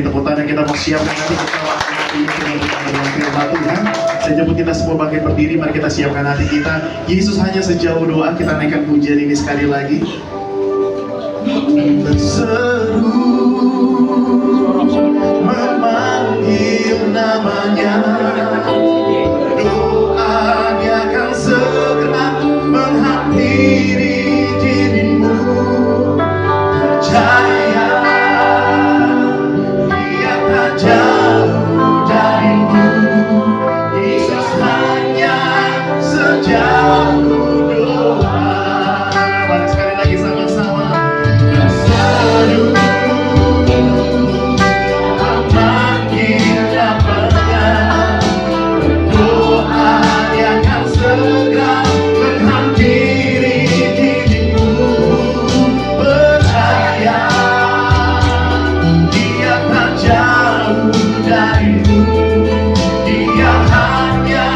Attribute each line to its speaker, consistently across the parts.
Speaker 1: Tepuk tangan kita mau siapkan nanti kita waktu ini dengan firman Tuhan. Saya jemput kita semua bangkit berdiri, mari kita siapkan hati kita. Yesus hanya sejauh doa, kita naikkan pujian ini sekali lagi. Berseru memanggil namanya, doanya akan segera menghampiri dirimu. Percaya Dia tak jauh darimu. Yesus hanya sejauh doa. Mari sekali lagi sama-sama. Berseru memanggil namanya, doa Dia akan segera menghampiri dirimu. Percaya Dia tak jauh darimu. Dia hanya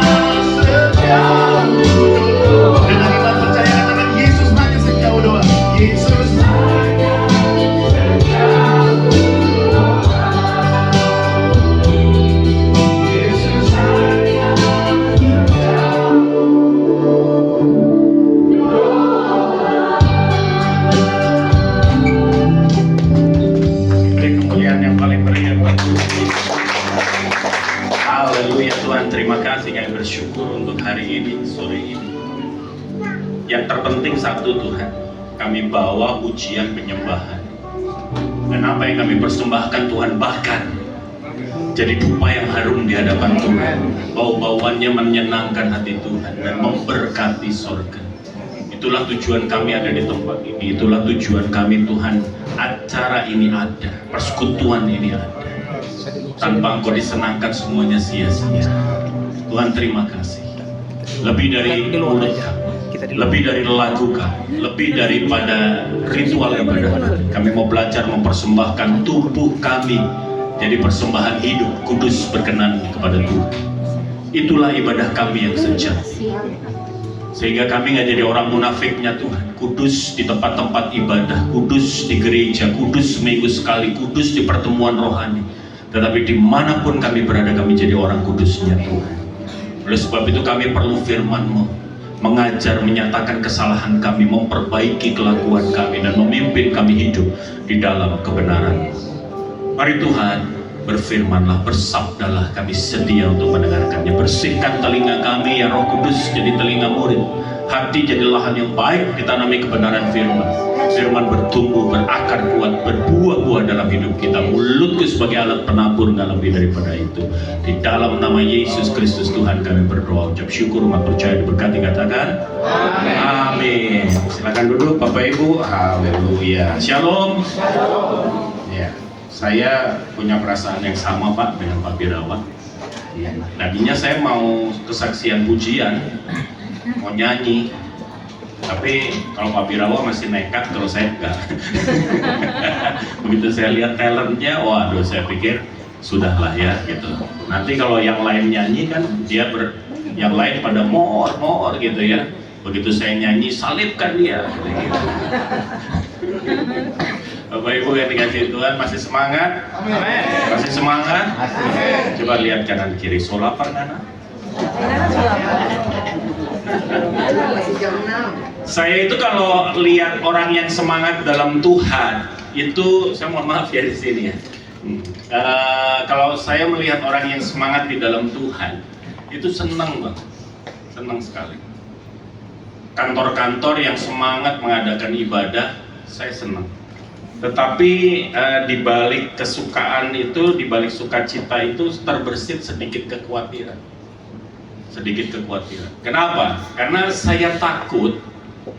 Speaker 1: sejauh doa. Dengan iman percaya katakan Yesus hanya sejauh doa. Yesus hanya sejauh doa. Yesus hanya sejauh Beri kemuliaan yang paling meriah buat Tuhan. Haleluya Tuhan, terima kasih, kami bersyukur untuk hari ini, sore ini. Yang terpenting satu Tuhan, kami bawa pujian penyembahan. Dan apa yang kami persembahkan Tuhan bahkan jadi dupa yang harum di hadapan Tuhan. Bau-bauannya menyenangkan hati Tuhan dan memberkati sorga. Itulah tujuan kami ada di tempat ini. Itulah tujuan kami Tuhan. Acara ini ada, persekutuan ini ada. Tanpa Engkau disenangkan semuanya sia-sia. Tuhan terima kasih. Lebih dari mulut kami, lebih dari lagu kami, lebih daripada ritual ibadah, kami mau belajar mempersembahkan tubuh kami jadi persembahan hidup kudus berkenan kepada Tuhan. Itulah ibadah kami yang sejati. Sehingga kami nggak jadi orang munafiknya Tuhan. Kudus di tempat-tempat ibadah, kudus di gereja, kudus seminggu sekali, kudus di pertemuan rohani. Tetapi dimanapun kami berada, kami jadi orang kudusnya Tuhan. Oleh sebab itu kami perlu firman-Mu, mengajar, menyatakan kesalahan kami, memperbaiki kelakuan kami, dan memimpin kami hidup di dalam kebenaran. Mari Tuhan, berfirmanlah, bersabdalah, kami sedia untuk mendengarkannya. Bersihkan telinga kami, ya Roh Kudus, jadi telinga murid. Hati jadi lahan yang baik, ditanami kebenaran firman. Firman bertumbuh, berakar kuat, berbuah-buah dalam hidup kita. Mulutku sebagai alat penabur, nggak lebih daripada itu. Di dalam nama Yesus Kristus Tuhan kami berdoa. Ucap syukur, umat percaya diberkati, katakan amin. Amin. Silakan duduk Bapak Ibu. Haleluya. Shalom. Ya, saya punya perasaan yang sama Pak dengan Pak Birawa. Tadinya saya mau kesaksian pujian, mau nyanyi, tapi kalau Pak Birawa masih nekat, kalau saya enggak. Begitu saya lihat talentnya, waduh, saya pikir sudahlah ya gitu. Nanti kalau yang lain nyanyi kan dia yang lain pada mor gitu ya. Begitu saya nyanyi, salibkan dia gitu. Bapak Ibu yang dikasihi Tuhan, masih semangat? Amin. Masih semangat? Amin. Coba lihat kanan kiri, solapar kanan. Saya itu kalau lihat orang yang semangat dalam Tuhan, itu saya mohon maaf ya di sini ya. Kalau saya melihat orang yang semangat di dalam Tuhan, itu senang banget, senang sekali. Kantor-kantor yang semangat mengadakan ibadah, saya senang. Tetapi di balik kesukaan itu, di balik sukacita itu terbersit sedikit kekhawatiran. Sedikit kekhawatiran. Kenapa? Karena saya takut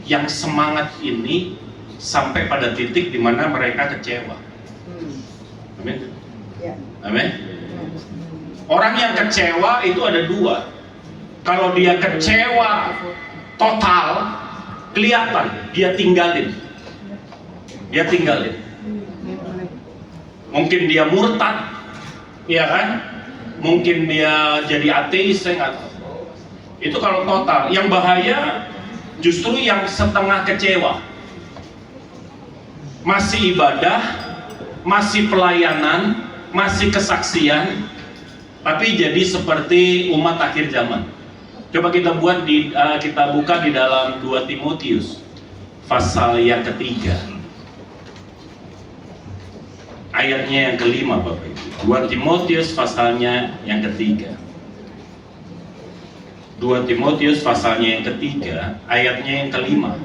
Speaker 1: yang semangat ini sampai pada titik di mana mereka kecewa. Amin. Amin. Orang yang kecewa itu ada dua. Kalau dia kecewa total, kelihatan dia tinggalin. Mungkin dia murtad, ya kan? Mungkin dia jadi ateis, saya nggak tahu. Itu kalau total. Yang bahaya justru yang setengah kecewa, masih ibadah, masih pelayanan, masih kesaksian, tapi jadi seperti umat akhir zaman. Coba kita kita buka di dalam 2 Timotius pasal yang ketiga, ayatnya yang kelima, Bapak Ibu. 2 Timotius pasalnya yang ketiga. 2 Timotius pasalnya yang ketiga, ayatnya yang kelima.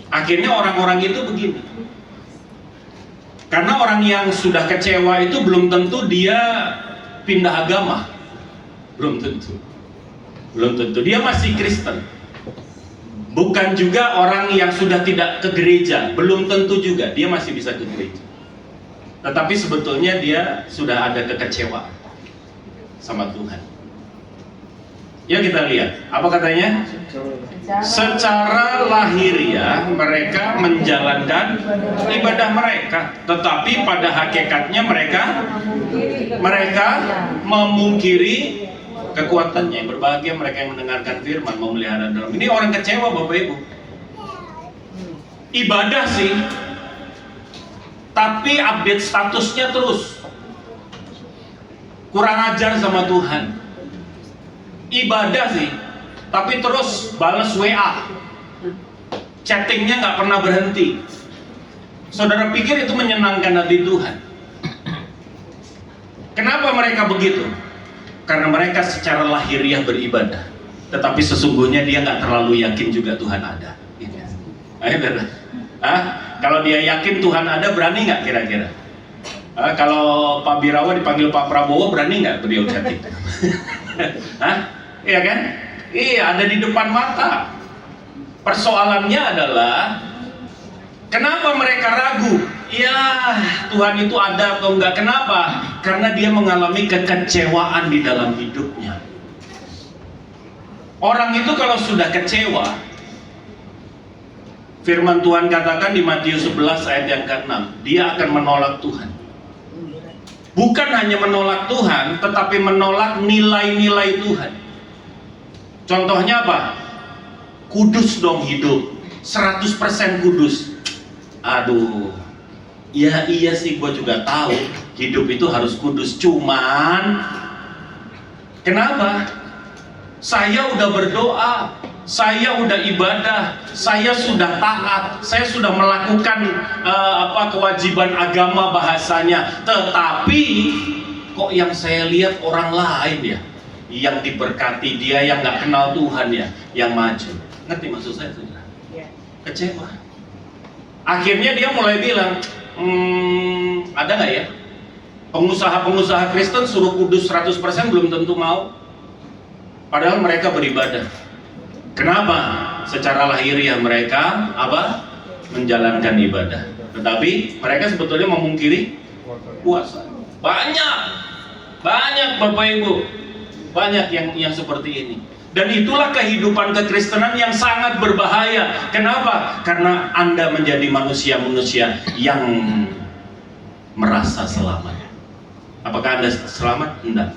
Speaker 1: Akhirnya orang-orang itu begini. Karena orang yang sudah kecewa itu belum tentu dia pindah agama. Belum tentu. Belum tentu. Dia masih Kristen. Bukan juga orang yang sudah tidak ke gereja. Belum tentu juga dia masih bisa ke gereja. Tetapi sebetulnya dia sudah ada kekecewaan sama Tuhan. Ya, kita lihat. Apa katanya? Secara lahiriah mereka menjalankan ibadah mereka, tetapi pada hakikatnya mereka memungkiri kekuatannya. Berbahagia mereka yang mendengarkan firman, memelihara dalam. Ini orang kecewa, Bapak Ibu. Ibadah sih, tapi update statusnya terus. Kurang ajar sama Tuhan. Ibadah sih, tapi terus balas WA, chattingnya nggak pernah berhenti. Saudara pikir itu menyenangkan hati Tuhan? Kenapa mereka begitu? Karena mereka secara lahiriah beribadah, tetapi sesungguhnya dia nggak terlalu yakin juga Tuhan ada. Kalau dia yakin Tuhan ada, berani nggak kira-kira? Kalau Pak Birawa dipanggil Pak Prabowo, berani nggak beliau chatting? Iya kan? Iya, ada di depan mata. Persoalannya adalah kenapa mereka ragu? Ya, Tuhan itu ada atau enggak? Kenapa? Karena dia mengalami kekecewaan di dalam hidupnya. Orang itu kalau sudah kecewa, firman Tuhan katakan di Matius 11 ayat yang ke-6, dia akan menolak Tuhan. Bukan hanya menolak Tuhan, tetapi menolak nilai-nilai Tuhan. Contohnya apa? Kudus dong hidup, 100% kudus. Aduh, ya iya sih, gue juga tahu hidup itu harus kudus. Cuman, kenapa? Saya udah berdoa, saya udah ibadah, saya sudah taat, saya sudah melakukan kewajiban agama bahasanya. Tetapi kok yang saya lihat orang lain ya, yang diberkati, dia yang nggak kenal Tuhan ya, yang maju. Ngerti maksud saya, saudara? Kecewa. Akhirnya dia mulai bilang, ada nggak ya pengusaha-pengusaha Kristen suruh kudus 100% belum tentu mau. Padahal mereka beribadah. Kenapa? Secara lahiriah mereka menjalankan ibadah, tetapi mereka sebetulnya memungkiri puasa. Banyak Bapak Ibu, banyak yang seperti ini. Dan itulah kehidupan kekristenan yang sangat berbahaya. Kenapa? Karena Anda menjadi manusia-manusia yang merasa selamat. Apakah Anda selamat? Enggak.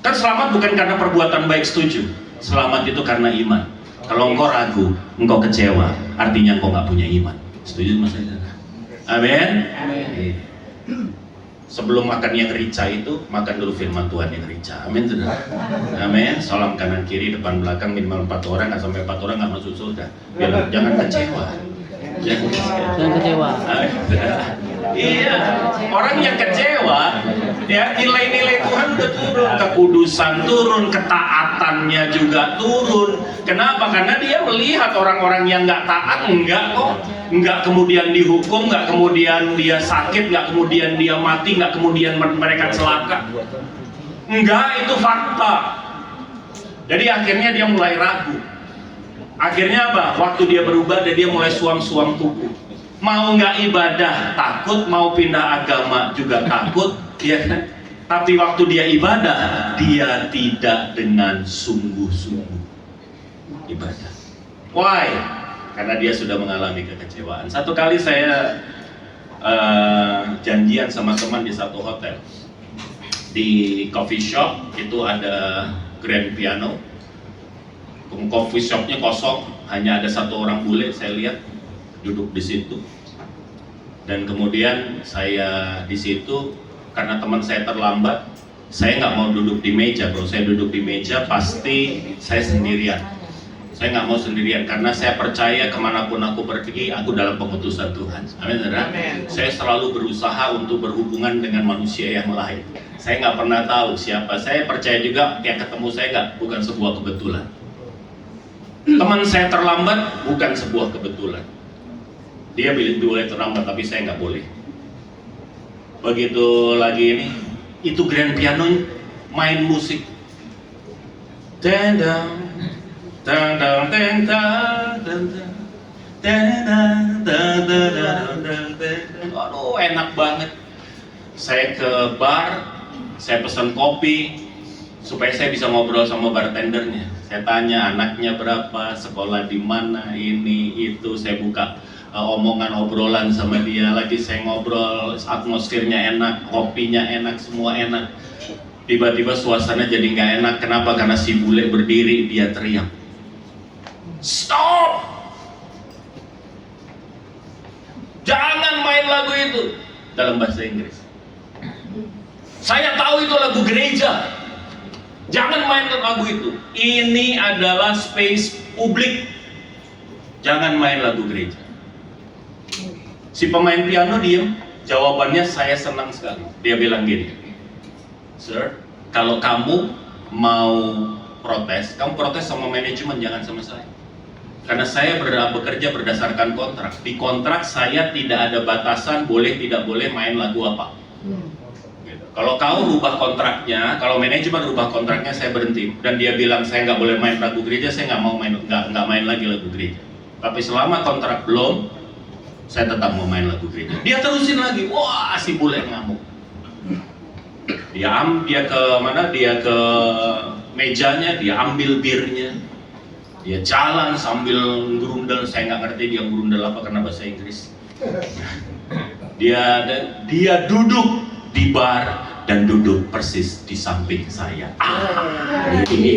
Speaker 1: Kan selamat bukan karena perbuatan baik, setuju. Selamat itu karena iman. Kalau engkau ragu, engkau kecewa, artinya engkau nggak punya iman. Setuju Mas Aida? Amin. Sebelum makan yang rica itu, makan dulu firman Tuhan yang rica. Amin, saudara. Amin. Salam kanan kiri, depan belakang, minimal 4 orang, nggak sampai 4 orang nggak masuk surga. Biar jangan kecewa.
Speaker 2: Jangan kecewa.
Speaker 1: Iya, orang yang kecewa, ya nilai-nilai Tuhan udah turun, kekudusan turun, ketaatannya juga turun. Kenapa? Karena dia melihat orang-orang yang nggak taat, nggak kemudian dihukum, nggak kemudian dia sakit, nggak kemudian dia mati, nggak kemudian mereka celaka. Enggak, itu fakta. Jadi akhirnya dia mulai ragu. Akhirnya apa? Waktu dia berubah, dia mulai suam-suam tubuh. Mau nggak ibadah takut, mau pindah agama juga takut, ya kan? Tapi waktu dia ibadah, dia tidak dengan sungguh-sungguh ibadah. Why? Karena dia sudah mengalami kekecewaan. Satu kali saya janjian sama teman di satu hotel, di coffee shop itu ada grand piano. Coffee shopnya kosong, hanya ada satu orang bule saya lihat duduk di situ. Dan kemudian saya di situ, karena teman saya terlambat, saya nggak mau duduk di meja. Kalau saya duduk di meja pasti saya sendirian. Saya nggak mau sendirian karena saya percaya kemanapun aku pergi, aku dalam pengutusan Tuhan. Amin, saudara. Saya selalu berusaha untuk berhubungan dengan manusia yang lain. Saya nggak pernah tahu siapa. Saya percaya juga yang ketemu saya bukan sebuah kebetulan. Teman saya terlambat bukan sebuah kebetulan. Dia boleh terlambat, tapi saya nggak boleh. Begitu lagi ini, itu grand piano main musik. Tendang, tendang, tendang, tendang, tendang, tendang, tendang. Aduh, enak banget. Saya ke bar, saya pesan kopi supaya saya bisa ngobrol sama bartendernya. Saya tanya anaknya berapa, sekolah di mana, ini itu. Saya buka omongan obrolan sama dia. Lagi saya ngobrol, atmosfernya enak, kopinya enak, semua enak. Tiba-tiba suasana jadi nggak enak. Kenapa? Karena si bule berdiri, dia teriak, "Stop! Jangan main lagu itu!" Dalam bahasa Inggris. Saya tahu itu lagu gereja. Jangan main lagu itu. Ini adalah space publik. Jangan main lagu gereja. Si pemain piano diem. Jawabannya saya senang sekali. Dia bilang gini, "Sir, kalau kamu mau protes, kamu protes sama manajemen, jangan sama saya. Karena saya bekerja berdasarkan kontrak. Di kontrak saya tidak ada batasan boleh tidak boleh main lagu apa. Gitu. Kalau kau rubah kontraknya, kalau manajemen rubah kontraknya, saya berhenti. Dan dia bilang saya nggak boleh main lagu gereja, saya nggak mau nggak main lagi lagu gereja. Tapi selama kontrak belum, saya tetap mau main lagu gereja." Dia terusin lagi, wah si bule ngamuk. Dia ke mana? Dia ke mejanya, dia ambil birnya, dia jalan sambil gerundel. Saya nggak ngerti dia gerundel apa karena bahasa Inggris. Dia duduk di bar dan duduk persis di samping saya. Ini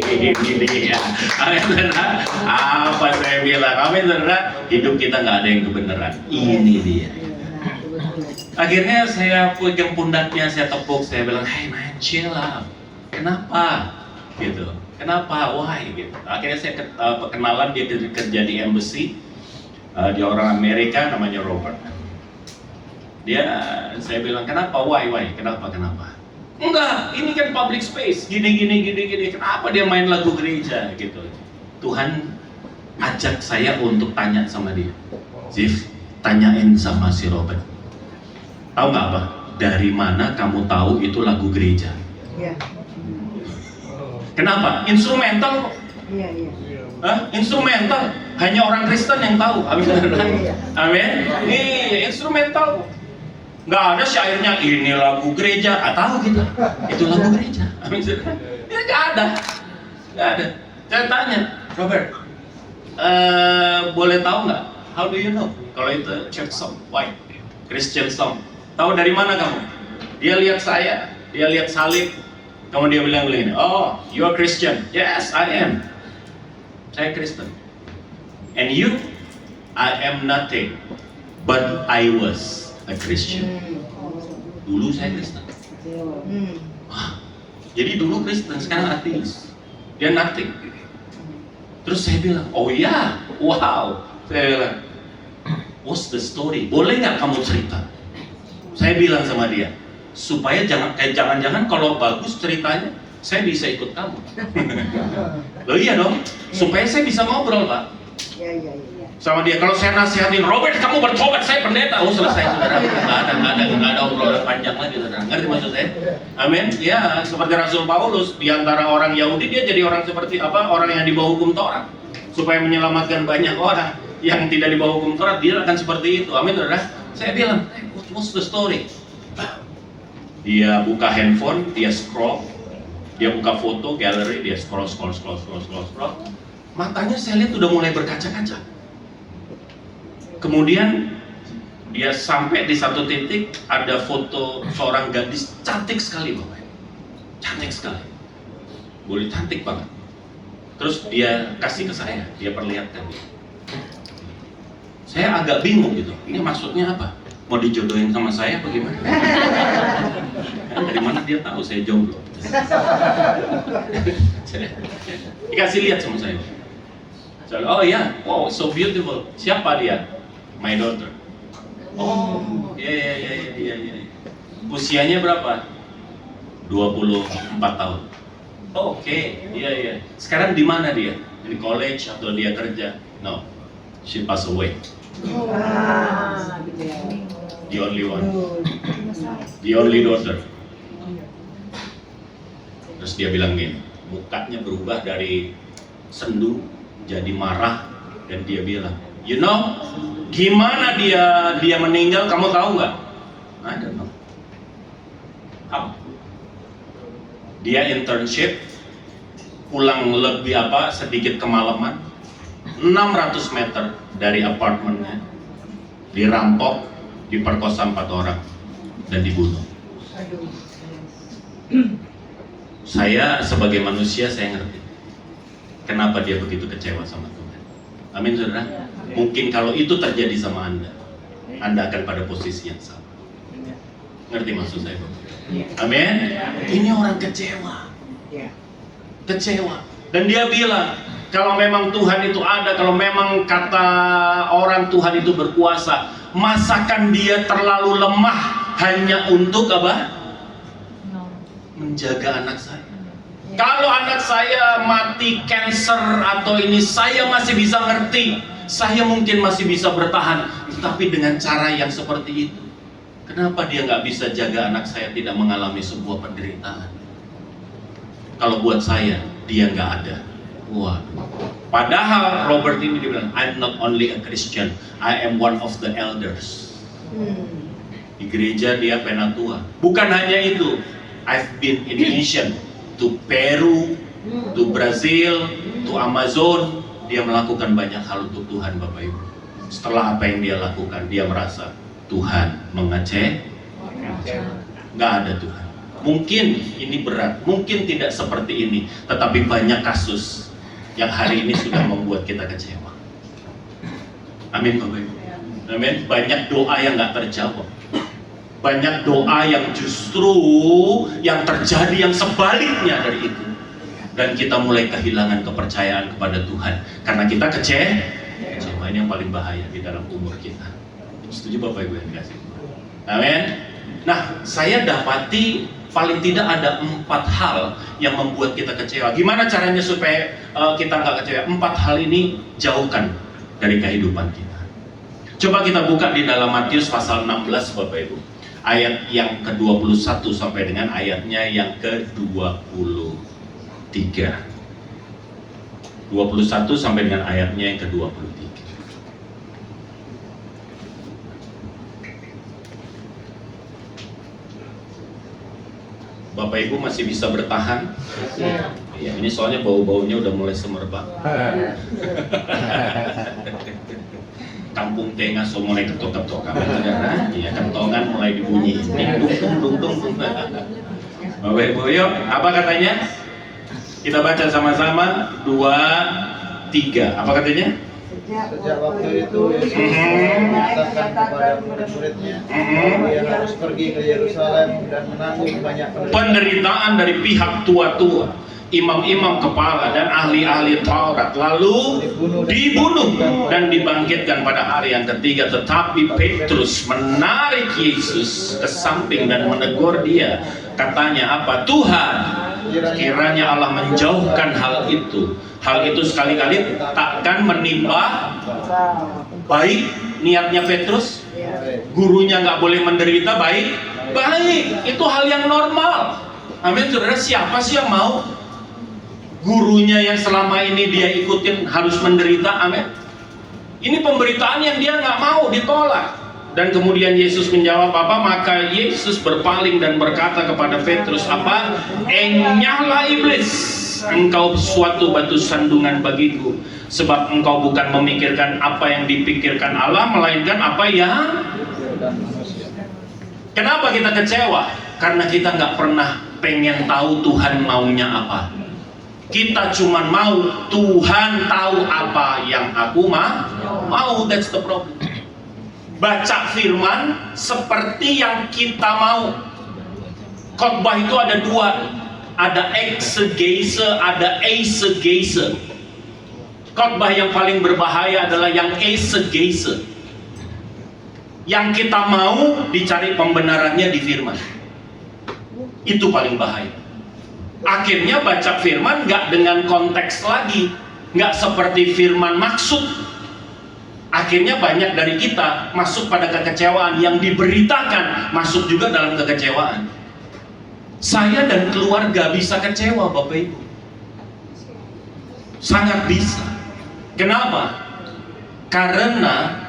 Speaker 1: ya. Amin, saudara. Apa saya bilang? Amin, saudara. Hidup kita nggak ada yang kebenaran. Ini dia. Akhirnya saya pegang pundaknya, saya tepuk, saya bilang, "Hey man, chill out. Kenapa?" Gitu. "Kenapa? Why?" Gitu. Akhirnya saya kenalan, dia kerja di embassy. Dia orang Amerika, namanya Robert. Saya bilang, "Kenapa? Why? Kenapa? Enggak, ini kan public space, gini. Kenapa dia main lagu gereja?" Gitu. Tuhan ajak saya untuk tanya sama dia. "Zif, tanyain sama si Robert. Tahu nggak apa? Dari mana kamu tahu itu lagu gereja?"
Speaker 3: Iya.
Speaker 1: "Kenapa? Instrumental kok."
Speaker 3: Iya.
Speaker 1: Hah? Instrumental. Hanya orang Kristen yang tahu. Amin. Amin. Iya, instrumental kok. Nggak ada syairnya, ini lagu gereja. Tahu kita. Itu lagu gereja. Amin. Ya nggak ada. Saya tanya, "Robert, boleh tahu nggak? How do you know? Kalau itu church song, why? Christian song. Tahu dari mana kamu?" Dia lihat saya, dia lihat salib, kemudian dia bilang begini, "Oh, you are Christian." "Yes, I am. Saya Kristen." "And you?" "I am nothing, but I was a Christian." Dulu saya Kristen. Jadi dulu Kristen, sekarang ateis. Dia nothing. Terus saya bilang, "Oh ya, wow." Saya bilang, "What's the story? Boleh nggak kamu cerita?" Saya bilang sama dia, supaya jangan-jangan kalau bagus ceritanya, saya bisa ikut kamu. Loh iya dong, supaya saya bisa ngobrol, Pak.
Speaker 3: Iya.
Speaker 1: Sama dia. Kalau saya nasihatin, "Robert, kamu bertobat, saya pendeta." Oh, selesai, saudara. Nggak ada obrolan panjang lagi, saudara. Ngerti maksud saya? Amin. Ya, seperti Rasul Paulus, di antara orang Yahudi dia jadi orang seperti apa? Orang yang di bawah hukum Taurat, supaya menyelamatkan banyak orang yang tidak di bawah hukum Taurat, dia akan seperti itu. Amin, saudara. Saya bilang, "Hey, what's the story?" Dia buka handphone, dia scroll, dia buka foto galeri, dia scroll. Matanya saya lihat udah mulai berkaca-kaca. Kemudian dia sampai di satu titik, ada foto seorang gadis cantik sekali, Bapak. Cantik sekali. Boleh cantik banget. Terus dia kasih ke saya, dia perlihatkan. Saya agak bingung gitu. Ini maksudnya apa? Mau dijodohin sama saya apa gimana? Dari mana dia tahu saya jomblo? Dikasih lihat sama saya. Oh iya, wow, so beautiful. Siapa dia? My daughter. Oh, iya. Usianya berapa? 24 tahun. Oh, oke, iya. Sekarang di mana dia? Di college atau dia kerja? No, she passed away. The only one, the only daughter. Terus dia bilang gini, mukanya berubah dari sendu jadi marah, dan dia bilang, you know, gimana dia meninggal? Kamu tahu nggak? I don't know. How? Dia internship, pulang sedikit kemalaman, 600 meter dari apartemennya, dirampok, diperkosa 4 orang, dan dibunuh. Saya sebagai manusia, saya ngerti kenapa dia begitu kecewa sama Tuhan. Amin, saudara. Mungkin kalau itu terjadi sama Anda akan pada posisi yang sama. Ngerti maksud saya, Bapak? Amin. Ini orang kecewa. Dan dia bilang, kalau memang Tuhan itu ada, kalau memang kata orang Tuhan itu berkuasa, masakan dia terlalu lemah hanya untuk apa? Menjaga anak saya. Kalau anak saya mati cancer atau ini, saya masih bisa ngerti, saya mungkin masih bisa bertahan. Tapi dengan cara yang seperti itu, kenapa dia nggak bisa jaga anak saya tidak mengalami sebuah penderitaan? Kalau buat saya, dia nggak ada. Wah. Padahal Robert ini bilang, I'm not only a Christian, I am one of the elders. Di gereja dia penatua. Bukan hanya itu, I've been in mission to Peru, to Brazil, to Amazon. Dia melakukan banyak hal untuk Tuhan, Bapak Ibu. Setelah apa yang dia lakukan, dia merasa Tuhan mengecewakan. Nggak ada Tuhan. Mungkin ini berat, mungkin tidak seperti ini, tetapi banyak kasus yang hari ini sudah membuat kita kecewa. Amin, Bapak Ibu. Amin. Banyak doa yang nggak terjawab. Banyak doa yang justru yang terjadi yang sebaliknya dari itu. Dan kita mulai kehilangan kepercayaan kepada Tuhan karena kita kecewa. Ini yang paling bahaya di dalam umur kita. Setuju Bapak Ibu yang dikasih? Amin. Nah, saya dapati paling tidak ada 4 hal yang membuat kita kecewa. Gimana caranya supaya kita nggak kecewa? 4 hal ini jauhkan dari kehidupan kita. Coba kita buka di dalam Matius pasal 16, Bapak Ibu. Ayat yang ke-21 sampai dengan ayatnya yang ke-23. 21 sampai dengan ayatnya yang ke-23. Bapak Ibu masih bisa bertahan? Ya, ini soalnya bau-baunya udah mulai semerbak. Kampung Tengah so mulai ketok-ketok, ya, kentongan mulai dibunyi. Dung. Bapak Ibu, yuk, apa katanya? Kita baca sama-sama, 2, 3. Apa katanya?
Speaker 3: Sejak waktu itu Yesus mengatakan kepada murid-muridnya, dia harus pergi ke Yerusalem dan menanggung banyak
Speaker 1: penderitaan dari pihak tua-tua, imam-imam kepala dan ahli-ahli Taurat, lalu dibunuh dan dibangkitkan pada hari yang ketiga. Tetapi Petrus menarik Yesus ke samping dan menegur dia. Katanya apa? Tuhan, kiranya Allah menjauhkan hal itu. Hal itu sekali-kali takkan menimpa. Baik niatnya Petrus, gurunya nggak boleh menderita. Baik, itu hal yang normal. Amin, saudara. Siapa sih yang mau gurunya yang selama ini dia ikutin harus menderita? Amin. Ini pemberitaan yang dia nggak mau, ditolak. Dan kemudian Yesus menjawab apa? Maka Yesus berpaling dan berkata kepada Petrus apa? Enyahlah iblis, engkau suatu batu sandungan bagiku, sebab engkau bukan memikirkan apa yang dipikirkan Allah, melainkan apa yang. Kenapa kita kecewa? Karena kita nggak pernah pengen tahu Tuhan maunya apa. Kita cuma mau Tuhan tahu apa yang aku mau. That's the problem. baca firman seperti yang kita mau. Khotbah itu ada dua, ada exegese, ada eisegese. Khotbah yang paling berbahaya adalah yang exegese. Yang kita mau dicari pembenarannya di firman. Itu paling bahaya. Akhirnya baca firman nggak dengan konteks lagi, nggak seperti firman maksud. Akhirnya banyak dari kita masuk pada kekecewaan, yang diberitakan masuk juga dalam kekecewaan. Saya dan keluarga bisa kecewa, Bapak Ibu. Sangat bisa. Kenapa? Karena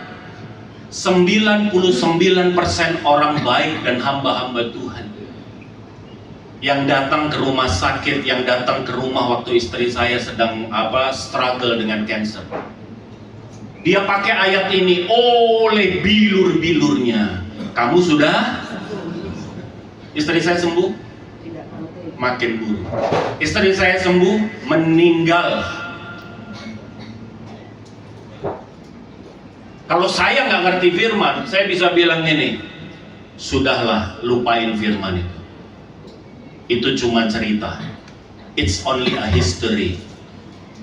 Speaker 1: 99% orang baik dan hamba-hamba Tuhan yang datang ke rumah sakit, yang datang ke rumah waktu istri saya sedang struggle dengan cancer. Dia pakai ayat ini, oleh bilur-bilurnya kamu sudah. Istri saya sembuh, makin buruk. Istri saya sembuh, meninggal. Kalau saya nggak ngerti firman, saya bisa bilang ini, sudahlah, lupain firman itu. Itu cuma cerita. It's only a history.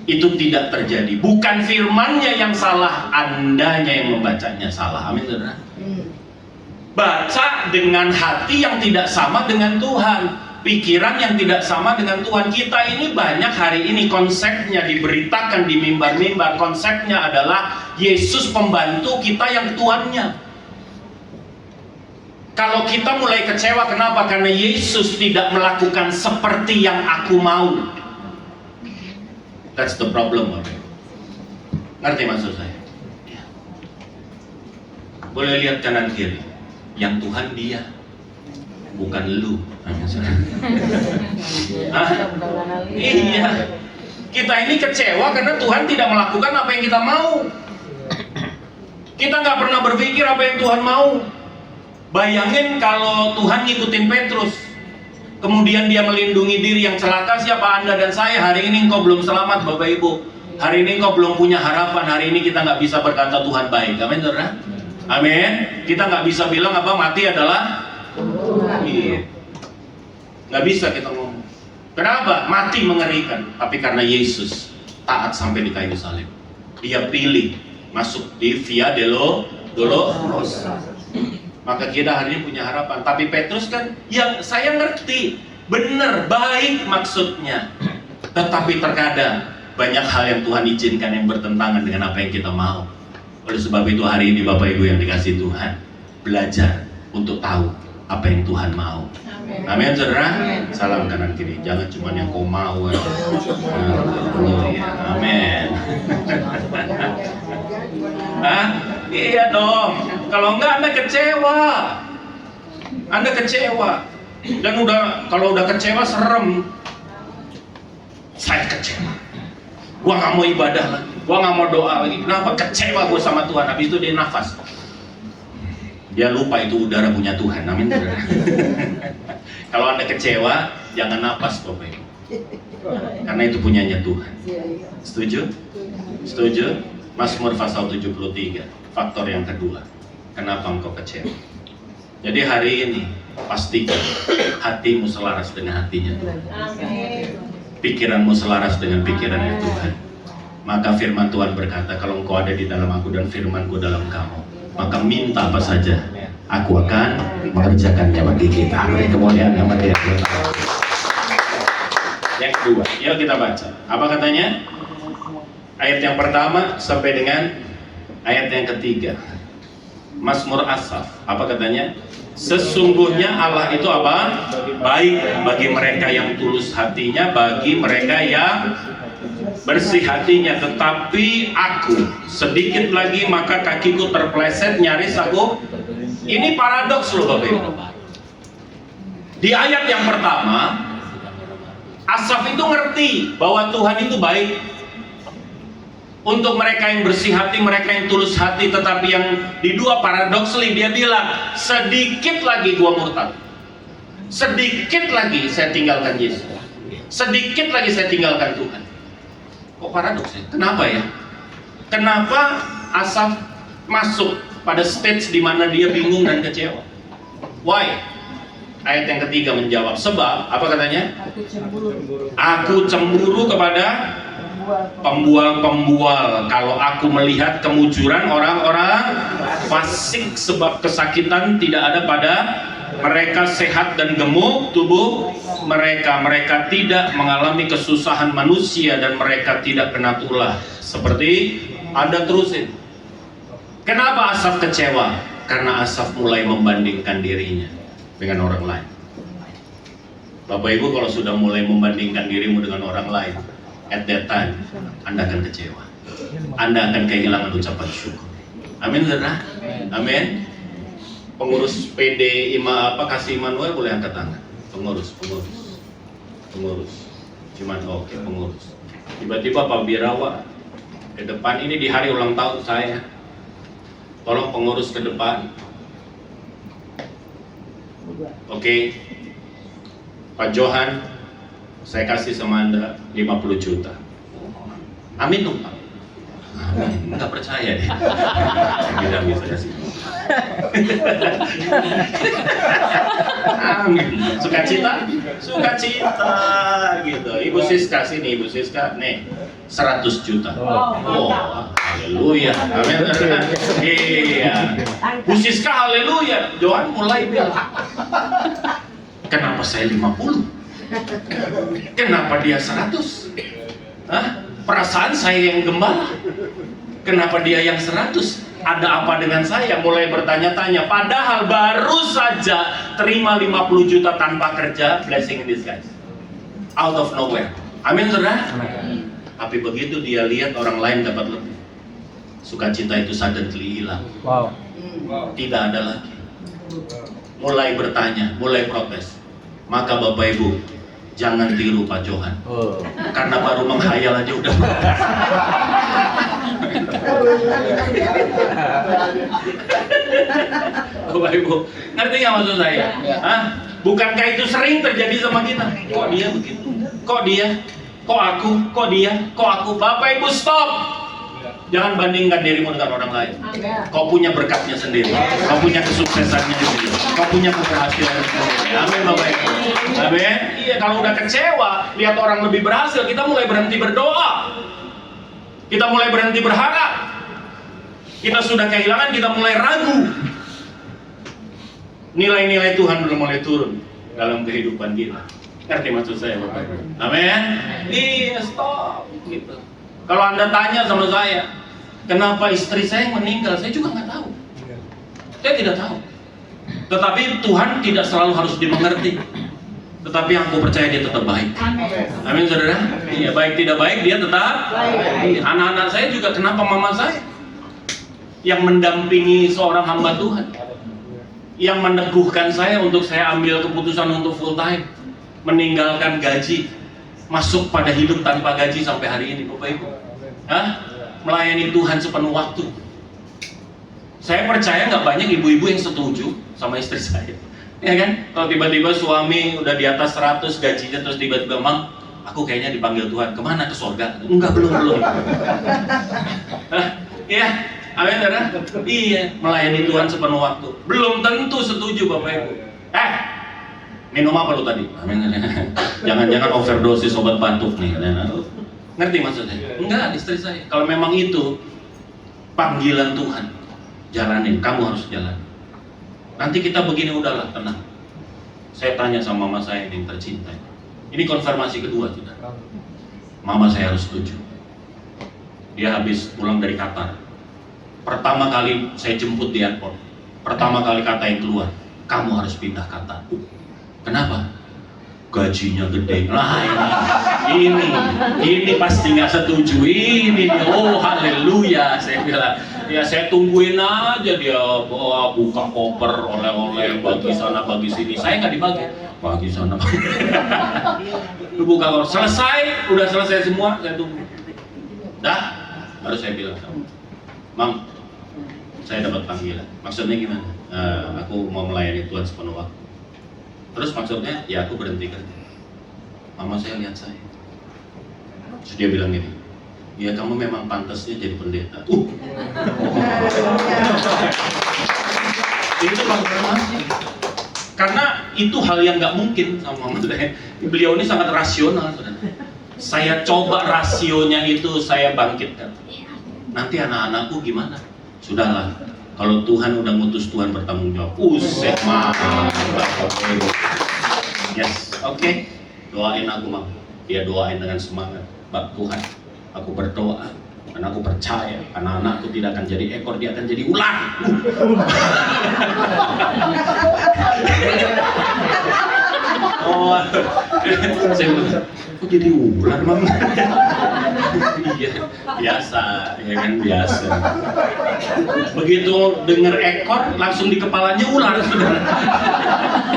Speaker 1: Itu tidak terjadi. Bukan firmannya yang salah, Andanya yang membacanya salah. Amin, saudara. Baca dengan hati yang tidak sama dengan Tuhan, pikiran yang tidak sama dengan Tuhan. Kita ini banyak hari ini konsepnya diberitakan di mimbar-mimbar. Konsepnya adalah Yesus pembantu kita yang Tuannya. Kalau kita mulai kecewa, kenapa? Karena Yesus tidak melakukan seperti yang aku mau. That's the problem. Ngerti maksud saya? Boleh lihat kanan kiri. Yang Tuhan dia, bukan lu. Iya. Kita ini kecewa karena Tuhan tidak melakukan apa yang kita mau. Kita nggak pernah berpikir apa yang Tuhan mau. Bayangin kalau Tuhan ngikutin Petrus, kemudian dia melindungi diri yang celaka. Siapa Anda dan saya? Hari ini engkau belum selamat, Bapak Ibu. Hari ini engkau belum punya harapan. Hari ini kita nggak bisa berkata Tuhan baik. Amin, saudara? Amin. Kita nggak bisa bilang apa mati adalah iya. Nggak bisa kita ngomong. Kenapa? Mati mengerikan. Tapi karena Yesus taat sampai di kayu salib, dia pilih masuk di Via Dolorosa. Maka kita hari ini punya harapan. Tapi Petrus kan, yang saya ngerti, benar, baik maksudnya. Tetapi terkadang banyak hal yang Tuhan izinkan yang bertentangan dengan apa yang kita mau. Oleh sebab itu hari ini Bapak Ibu yang dikasih Tuhan, belajar untuk tahu apa yang Tuhan mau. Amin, saudara. Salam kanan kiri. Jangan cuma yang kau mau. Amin. Iya dong. Kalau enggak Anda kecewa. Anda kecewa. Dan kalau udah kecewa serem. Saya kecewa. Gua nggak mau ibadah lagi. Gua nggak mau doa lagi. Kenapa? Kecewa gua sama Tuhan. Habis itu dia nafas. Dia lupa itu udara punya Tuhan. Amin. Kalau Anda kecewa, jangan nafas, Bapak Ibu. Karena itu punyanya Tuhan. Setuju? Setuju? Mazmur pasal 73. Faktor yang kedua. Kenapa engkau kecewa? Jadi hari ini pastikan hatimu selaras dengan hatinya Tuhan. Pikiranmu selaras dengan pikirannya Tuhan. Maka firman Tuhan berkata, kalau engkau ada di dalam aku dan firmanku dalam kamu, maka minta apa saja, aku akan mengerjakannya bagi kita. Kemudian nama dia. Yang kedua, yuk kita baca. Apa katanya? Ayat yang pertama sampai dengan ayat yang ketiga. Mazmur Asaf. Apa katanya? Sesungguhnya Allah itu apa? Baik bagi mereka yang tulus hatinya, bagi mereka yang bersih hatinya. Tetapi aku sedikit lagi maka kakiku terpleset, nyaris aku. Ini paradoks loh Bapak Ibu. Di ayat yang pertama, Asaf itu ngerti bahwa Tuhan itu baik untuk mereka yang bersih hati, mereka yang tulus hati. Tetapi yang di dua paradoksly dia bilang, sedikit lagi gua murtad, sedikit lagi saya tinggalkan Yesus, sedikit lagi saya tinggalkan Tuhan. Kok paradoks ya? Kenapa ya? Kenapa Asaf masuk pada stage di mana dia bingung dan kecewa. Why? Ayat yang ketiga menjawab, sebab apa katanya? Aku cemburu kepada pembual-pembual kalau aku melihat kemujuran orang-orang fasik, sebab kesakitan tidak ada pada mereka, sehat dan gemuk tubuh mereka. Mereka tidak mengalami kesusahan manusia dan mereka tidak kena tulah. Seperti Anda terusin. Kenapa Asaf kecewa? Karena Asaf mulai membandingkan dirinya dengan orang lain. Bapak Ibu, kalau sudah mulai membandingkan dirimu dengan orang lain, at that time Anda akan kecewa. Anda akan kehilangan ucapan syukur. Amin, saudara. Amin. Pengurus PD Kasih Immanuel boleh angkat tangan. Pengurus. Cuman oke, pengurus. Tiba-tiba Pak Birawa ke depan, ini di hari ulang tahun saya. Tolong pengurus ke depan. Oke. Pak Johan, saya kasih sama Anda 50 juta. Amin dong Pak. Amin. Nggak percaya deh. Tidak bisa kasih. Amin. Sukacita gitu. Ibu Siska sini, Ibu Siska nih 100 juta. Oh, haleluya. Amin. Iya. Bu Siska haleluya. Johan mulai bilang, kenapa saya 50? Kenapa dia 100? Hah? Perasaan saya yang gembala. Kenapa dia yang 100? Ada apa dengan saya? Mulai bertanya-tanya. Padahal baru saja terima 50 juta tanpa kerja. Blessing in disguise. Out of nowhere. Amin, saudara? Tapi begitu dia lihat orang lain dapat lebih, sukacita itu suddenly hilang.
Speaker 2: Wow.
Speaker 1: Tidak ada lagi. Mulai bertanya, mulai protes. Maka Bapak Ibu, jangan tiru Pak Johan. Karena baru menghayal aja udah. Bapak Ibu, ngerti nggak maksud saya? Hah? Bukankah itu sering terjadi sama kita? Kok dia begitu? Kok dia? Kok aku? Kok dia? Kok aku? Bapak Ibu stop! Jangan bandingkan dirimu dengan orang lain. Kau punya berkatnya sendiri. Kau punya kesuksesannya sendiri. Kau punya keberhasilan sendiri. Amin Bapak Ibu. Amin. Iya, kalau udah kecewa, lihat orang lebih berhasil, kita mulai berhenti berdoa. Kita mulai berhenti berharap. Kita sudah kehilangan, kita mulai ragu. Nilai-nilai Tuhan udah mulai turun dalam kehidupan kita. Ngerti maksud saya Bapak Ibu? Amin. Iya, stop gitu. Kalau Anda tanya sama saya, kenapa istri saya meninggal, saya juga nggak tahu. Saya tidak tahu. Tetapi Tuhan tidak selalu harus dimengerti. Tetapi yang aku percaya dia tetap baik. Amin, saudara. Iya, baik tidak baik dia tetap baik. Anak-anak saya juga, kenapa mama saya yang mendampingi seorang hamba Tuhan, yang meneguhkan saya untuk saya ambil keputusan untuk full time, meninggalkan gaji, masuk pada hidup tanpa gaji sampai hari ini, Bapak Ibu. Hah? Melayani Tuhan sepenuh waktu. Saya percaya nggak banyak ibu-ibu yang setuju sama istri saya. Ya kan? Kalau tiba-tiba suami udah di atas 100 gajinya, terus tiba-tiba, Mang, aku kayaknya dipanggil Tuhan. Kemana? Ke surga? Enggak, belum. Iya, amin, saudara? Iya, melayani Tuhan sepenuh waktu. Belum tentu setuju, Bapak Ibu. Minum apa lu tadi? Jangan-jangan overdosis obat batuk nih. Ngerti maksudnya? Enggak, istri saya. Kalau memang itu panggilan Tuhan, jalanin. Kamu harus jalan. Nanti kita begini, udahlah, tenang. Saya tanya sama mama saya yang tercinta. Ini konfirmasi kedua, sudah. Mama saya harus setuju. Dia habis pulang dari Qatar. Pertama kali saya jemput di airport. Pertama kali kata yang keluar, kamu harus pindah Qatar. Kenapa? Gajinya gede. Nah ini pasti nggak setuju. Ini oh haleluya, saya bilang. Ya saya tungguin aja dia buka koper oleh-oleh bagi sana bagi sini. Saya nggak dibagi. Bagi sana. Buka koper. Selesai, udah selesai semua. Saya tunggu. Dah, baru saya bilang sama Mam, saya dapat panggilan. Maksudnya gimana? Aku mau melayani Tuhan sepenuh waktu. Terus maksudnya, ya aku berhenti kerja. Mama saya lihat saya. Terus dia bilang gini, Ya kamu memang pantasnya jadi pendeta. Itu konfirmasi. Karena itu hal yang nggak mungkin sama Mama saya. Beliau ini sangat rasional, saudara. Saya coba rasionya itu saya bangkitkan. Nanti anak-anakku gimana? Sudahlah. Kalau Tuhan udah ngutus, Tuhan bertanggung jawab. Yes, oke. Doain aku, Mak. Dia doain dengan semangat. Bak Tuhan, aku berdoa dan aku percaya anak-anakku tidak akan jadi ekor, dia akan jadi ular. Oh, saya bilang, kok jadi ular, Mam? Iya, biasa, ya kan, biasa. Begitu dengar ekor, langsung di kepalanya ular, saudara.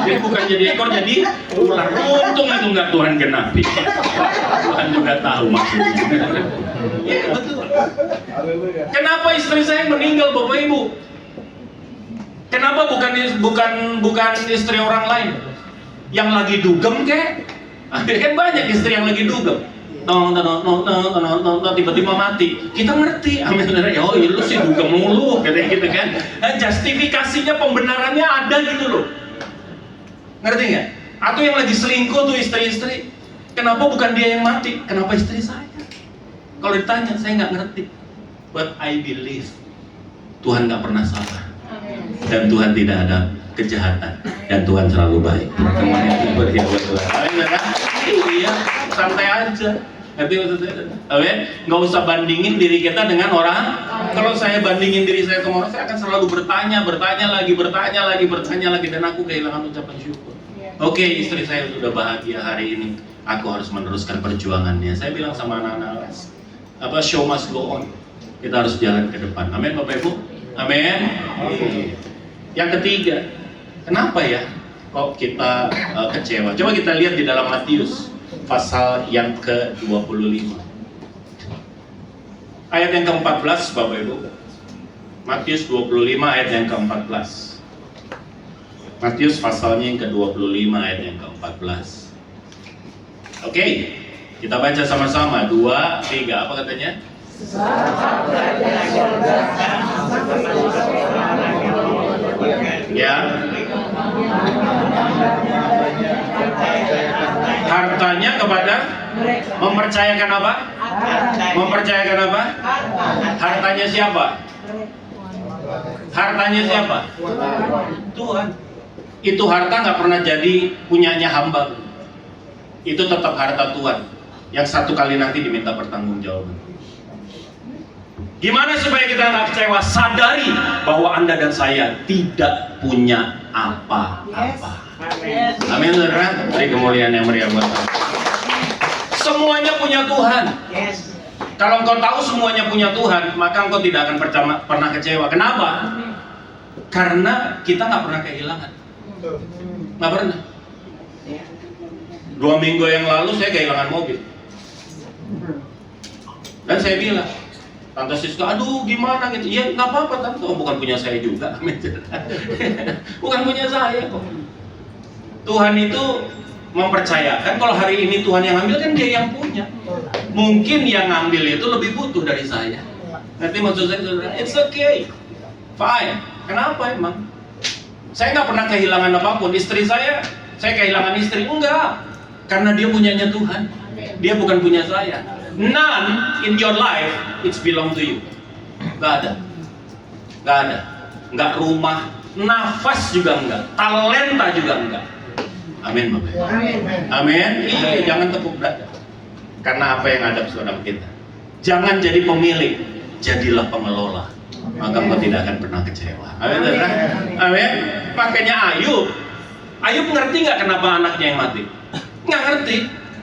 Speaker 1: Jadi bukan jadi ekor, jadi ular. Untung itu nggak Tuhan genapi. Tuhan juga tahu maksudnya. Iya, betul. Kenapa istri saya meninggal, Bapak Ibu? Kenapa bukan istri orang lain? Yang lagi dugem kek? Kan banyak istri yang lagi dugem. Tiba-tiba mati. Kita ngerti, amin. Oh, lu sih dugem mulu, katanya gitu kan. Nah, justifikasinya, pembenarannya ada gitu loh. Ngerti nggak? Atau yang lagi selingkuh tuh istri-istri, kenapa bukan dia yang mati? Kenapa istri saya? Kalau ditanya, saya nggak ngerti. But I believe Tuhan nggak pernah salah. Dan Tuhan tidak ada kejahatan. Dan Tuhan selalu baik. Pertemuan yang berhiawan Tuhan. Iya, santai aja. Ngerti maksud saya? Nggak usah bandingin diri kita dengan orang. Kalau saya bandingin diri saya sama orang, saya akan selalu bertanya lagi, dan aku kehilangan ucapan syukur. Oke, istri saya sudah bahagia hari ini. Aku harus meneruskan perjuangannya. Saya bilang sama anak-anak, show must go on. Kita harus jalan ke depan. Amin, Bapak Ibu. Amin. Yang ketiga, kenapa ya kok kita kecewa? Coba kita lihat di dalam Matius pasal yang ke-25. Ayat yang ke-14, Bapak Ibu. Matius 25 ayat yang ke-14. Matius pasalnya yang ke-25 ayat yang ke-14. Oke, kita baca sama-sama. 2, 3, apa katanya? Ya. Hartanya kepada mempercayakan apa? Mempercayakan apa? Hartanya siapa? Hartanya siapa? Tuhan. Itu harta nggak pernah jadi punyanya hamba. Itu tetap harta Tuhan. Yang satu kali nanti diminta pertanggungjawaban. Gimana supaya kita nggak kecewa? Sadari bahwa Anda dan saya tidak punya apa-apa. Amin, saudara. Beri kemuliaan yang meriah buat Tuhan. Semuanya punya Tuhan. Kalau engkau tahu semuanya punya Tuhan, maka engkau tidak akan pernah kecewa. Kenapa? Karena kita nggak pernah kehilangan. Nggak pernah. 2 minggu yang lalu saya kehilangan mobil. Dan saya bilang, Tante Siska, aduh gimana gitu. Ya nggak apa-apa Tante, bukan punya saya juga. Bukan punya saya kok. Tuhan itu mempercayakan kalau hari ini Tuhan yang ambil, kan dia yang punya. Mungkin yang ngambil itu lebih butuh dari saya. Nanti maksud saya, it's okay, fine. Kenapa emang? Saya nggak pernah kehilangan apapun. Istri saya kehilangan istri, enggak. Karena dia punyanya Tuhan. Dia bukan punya saya. None in your life, it's belong to you. Gak ada. Gak ada. Nggak rumah, nafas juga enggak, talenta juga enggak. Amin, Bapak. Amin. Iya, jangan tepuk dada. Karena apa yang ada dalam kita. Jangan jadi pemilik, jadilah pengelola. Maka engkau tidak akan pernah kecewa. Amin. Amin. Makanya Ayub ngerti nggak kenapa anaknya yang mati? Nggak ngerti.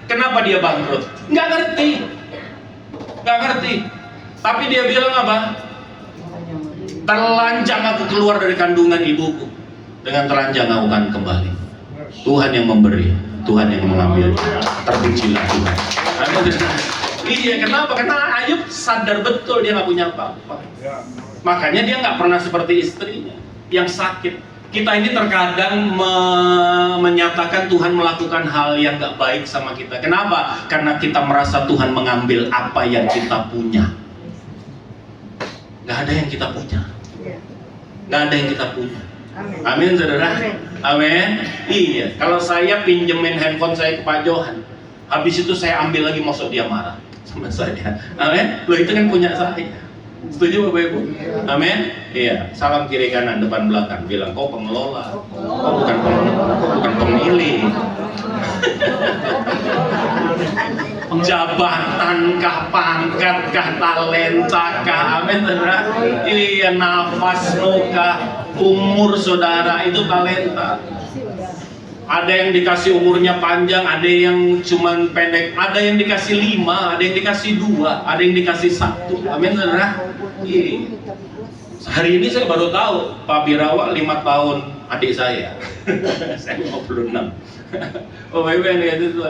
Speaker 1: Kenapa dia bangkrut? Nggak ngerti. Nggak ngerti. Tapi dia bilang apa? Terlanjang aku keluar dari kandungan ibuku, dengan telanjang aku akan kembali. Tuhan yang memberi, Tuhan yang mengambil. Terpujilah Tuhan. Iya, kenapa? Karena Ayub sadar betul dia nggak punya apa-apa. Makanya dia nggak pernah seperti istrinya yang sakit. Kita ini terkadang menyatakan Tuhan melakukan hal yang gak baik sama kita. Kenapa? Karena kita merasa Tuhan mengambil apa yang kita punya. Gak ada yang kita punya. Gak ada yang kita punya. Amin, saudara. Amin. Iya. Kalau saya pinjemin handphone saya ke Pak Johan, habis itu saya ambil lagi, masuk dia marah sama saya. Amin. Loh, itu kan punya saya. Setuju Bapak Ibu? Amin. Iya. Salam kiri kanan depan belakang. Bilang kau pengelola. Kau bukan pemilik. Jabatan kah, pangkat kah, talenta kah? Amin, saudara. Iya, nafas kah, umur saudara itu talenta. Ada yang dikasih umurnya panjang, ada yang cuman pendek, ada yang dikasih 5, ada yang dikasih 2, ada yang dikasih 1. Amin, saudara. Iya. Hari ini saya baru tahu Pak Birawa 5 tahun adik saya. Saya 56. Oh, Bapak yang lihat itu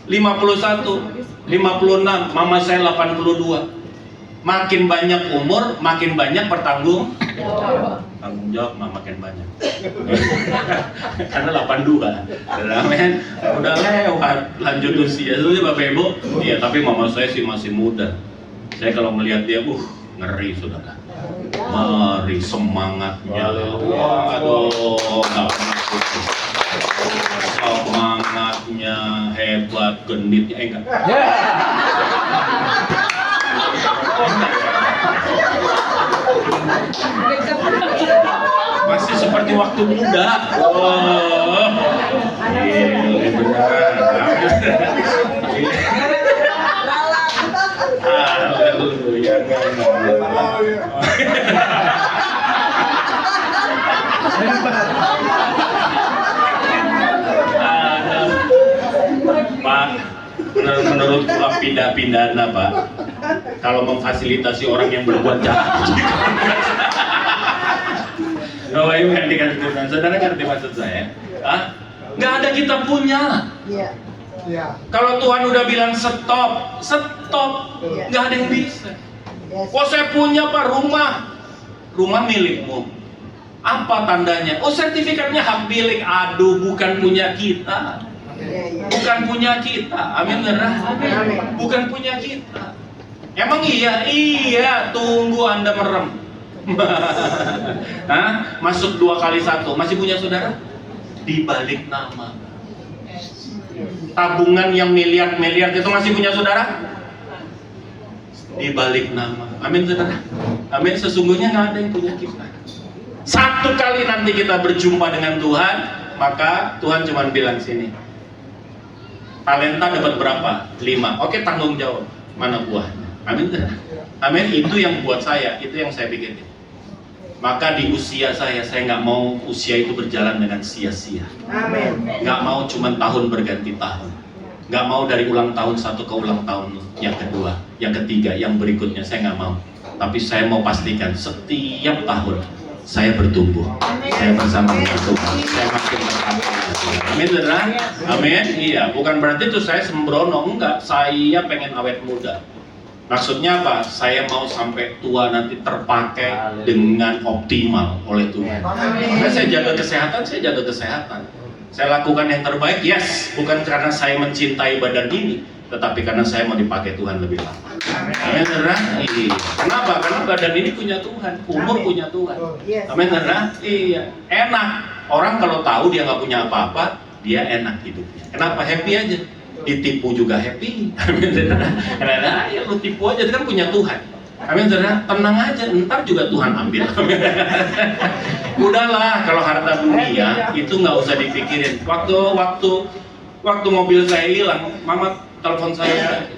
Speaker 1: 51, 56, mama saya 82. Makin banyak umur, makin banyak tanggung jawab makin banyak. Karena 82. Amin. Udah lewat, lanjut usia. Itu Bapak Ibu. Iya, tapi mama saya sih masih muda. Saya kalau melihat dia, ngeri saudara. Mari semangatnya. Aduh, nggak pernah putus. Semangatnya hebat, genitnya enggak. Masih seperti waktu muda. Oh, iya benar. Haleluya. Pak, menurut pindah-pindahna Pak, kalau memfasilitasi orang yang berbuat jahat. Bapak Ibu yang dikasih Tuhan, saudara ngerti maksud saya? Nggak ada kita punya. Kalau Tuhan udah bilang stop, nggak ada yang bisa. Oh, saya punya Pak rumah milikmu. Apa tandanya? Oh, sertifikatnya hak milik. Aduh, bukan punya kita. Bukan punya kita. Amin, saudara. Bukan punya kita. Emang iya, tunggu Anda merem. Masuk 2 kali 1, masih punya saudara? Di balik nama. Tabungan yang miliar-miliar itu masih punya saudara? Di balik nama. Amin, saudara. Amin. Sesungguhnya nggak ada yang punya kita. 1 kali nanti kita berjumpa dengan Tuhan, maka Tuhan cuma bilang sini, talenta dapat berapa? 5. Oke, tanggung jawab. Mana buahnya? Amin. Amin. Itu yang buat saya, itu yang saya pikirin. Maka di usia saya nggak mau usia itu berjalan dengan sia-sia. Amin. Nggak mau cuma tahun berganti tahun. Nggak mau dari ulang tahun 1 ke ulang tahun yang kedua, yang ketiga, yang berikutnya. Saya nggak mau. Tapi saya mau pastikan setiap tahun saya bertumbuh. Saya bersama dengan Tuhan. Saya makin berkata. Amin, saudara. Amin. Iya, bukan berarti itu saya sembrono, enggak. Saya pengen awet muda. Maksudnya apa? Saya mau sampai tua nanti terpakai dengan optimal oleh Tuhan. Karena saya jaga kesehatan, Saya lakukan yang terbaik, yes. Bukan karena saya mencintai badan ini, tetapi karena saya mau dipakai Tuhan lebih lama. Amin, saudara. Kenapa? Karena badan ini punya Tuhan, umur punya Tuhan. Amin, saudara. Iya. Enak. Orang kalau tahu dia nggak punya apa-apa, dia enak hidupnya. Kenapa? Happy aja. Ditipu juga happy. Amin, saudara. Karena ya lu tipu aja, itu kan punya Tuhan. Amin, saudara. Tenang aja, ntar juga Tuhan ambil. Udahlah, kalau harta dunia itu nggak usah dipikirin. Waktu mobil saya hilang, mama telepon saya,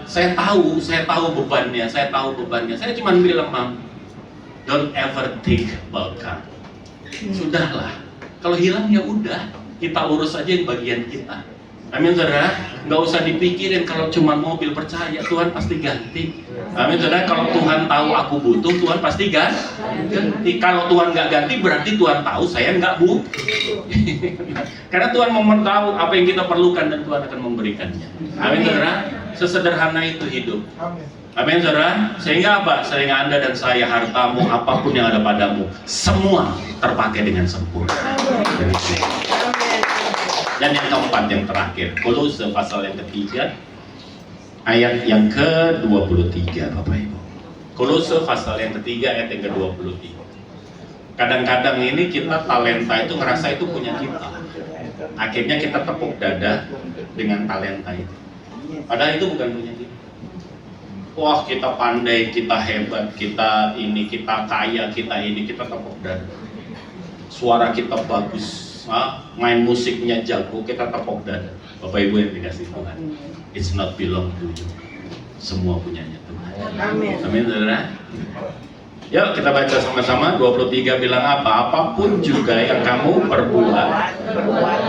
Speaker 1: saya tahu bebannya. Saya cuma bilang, Mam, don't ever think about car. Sudahlah, kalau hilang ya udah, kita urus aja yang bagian kita. Amin, saudara. Nggak usah dipikirin. Kalau cuma mobil, percaya Tuhan pasti ganti. Amin, saudara. Kalau Tuhan tahu aku butuh, Tuhan pasti ganti. Kalau Tuhan nggak ganti, berarti Tuhan tahu saya nggak butuh. Karena Tuhan mau tahu apa yang kita perlukan dan Tuhan akan memberikannya. Amin, saudara. Sesederhana itu hidup. Amin, saudara. Sehingga apa? Sehingga Anda dan saya, hartamu, apapun yang ada padamu, semua terpakai dengan sempurna. Dan yang keempat, yang terakhir, Kolose pasal yang ketiga, ayat yang ke-23, Bapak Ibu. Kolose pasal yang ketiga, ayat yang ke-23. Kadang-kadang ini kita talenta itu ngerasa itu punya kita. Akhirnya kita tepuk dada dengan talenta itu. Padahal itu bukan punya kita. Wah, kita pandai, kita hebat, kita ini, kita kaya, kita ini, kita tepuk dada. Suara kita bagus, main musiknya jago, kita tepuk dada. Bapak Ibu yang dikasih Tuhan, it's not belong to you. Semua punyanya Tuhan.
Speaker 4: Amin.
Speaker 1: Amin, saudara. Yuk kita baca sama-sama. 23 bilang apa? Apapun juga yang kamu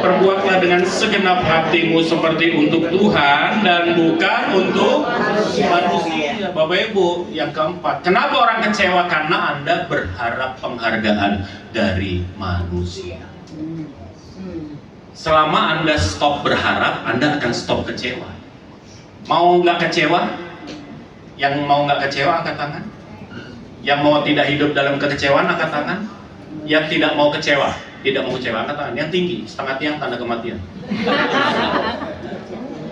Speaker 1: perbuatlah dengan segenap hatimu seperti untuk Tuhan dan bukan untuk manusia. Bapak Ibu, yang keempat, kenapa orang kecewa? Karena Anda berharap penghargaan dari manusia. Selama Anda stop berharap, Anda akan stop kecewa. Mau nggak kecewa? Yang mau nggak kecewa angkat tangan. Yang mau tidak hidup dalam kekecewaan angkat tangan. Yang tidak mau kecewa, tidak mau kecewa angkat tangan. Yang tinggi, setengah tiang tanda kematian.